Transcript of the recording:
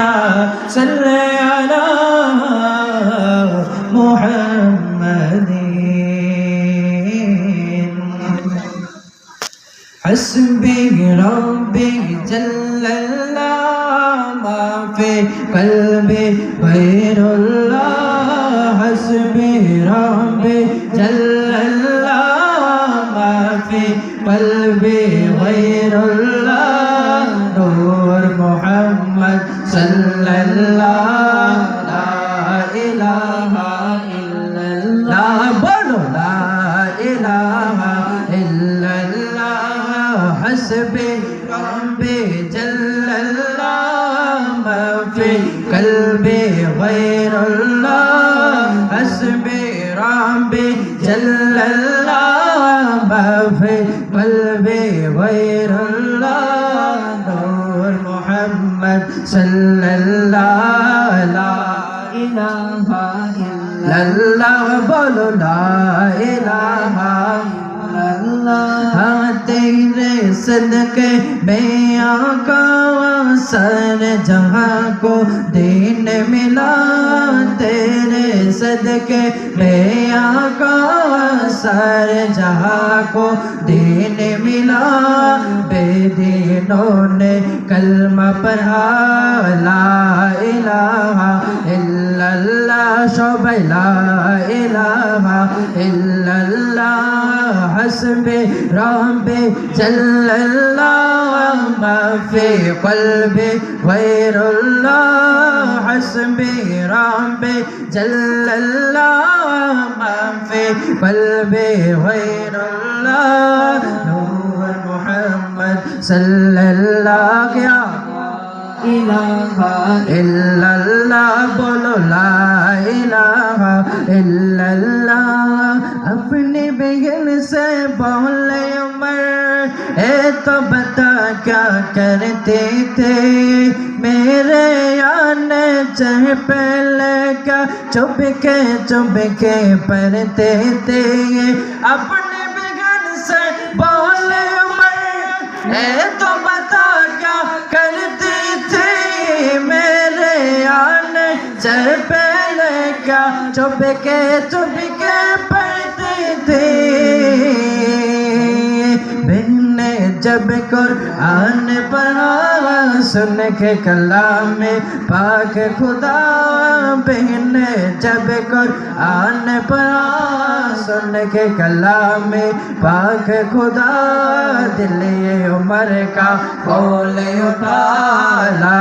या सल्ले अला मुहम्मदीन। हस्बी रब्बी जल्लल्लाह मा फी क़ल्बी गैरुल्लाह। हस्बी रब्बी जल्लल्लाह मा फी क़ल्बी गैरुल्लाह। नूर मुहम्मद सल्लल्लाह ला इलाहा इल्लल्लाह। बोलो ला इलाहा इल्लल्लाह। हस्बी रब्बी जल्लल्लाह मा फी क़ल्बी गैरुल्लाह। हस्बी रब्बी जल्लल्लाह मा फी क़ल्बी गैरुल्लाह। नूर मुहम्मद सल्लल्लाह ला इलाहा इल्लल्लाह। बोलो ला इलाहा इल्लल्लाह। तेरे सदके में आका सर जहां को दीन मिला। तेरे सदके में आका सर जहां को दीन मिला। बेदीनों ने कलमा पढ़ा ला इलाहा इल्लल्लाह। शोभा ला इलाहा इल्लल्लाह। हस्बी रब्बी जल्लल्लाह मा फी क़ल्बी गैरुल्लाह। हस्बी रब्बी जल्लल्लाह मा फी क़ल्बी गैरुल्लाह। नूर मुहम्मद सल्लल्लाह ला इलाहा इल्लल्लाह। बोलो ला इलाहा इल्लल्लाह। अपने बहन से बोले उमर ए तो बता क्या करते थे। मेरे आने चाहे पहले क्या चुपके चुपके पढ़ते थे। अपने बहन से बोले उमर ए तो बता क्या करते थे। मेरे आने चाहे पहले क्या चुपके चुपके पढ़ते थे। बहने जब कुरान पढ़ा सुन के कलाम पाक खुदा। बहने जब कुरान पढ़ा सुन के कलाम पाक खुदा। दिल ये उमर का बोले उठा ला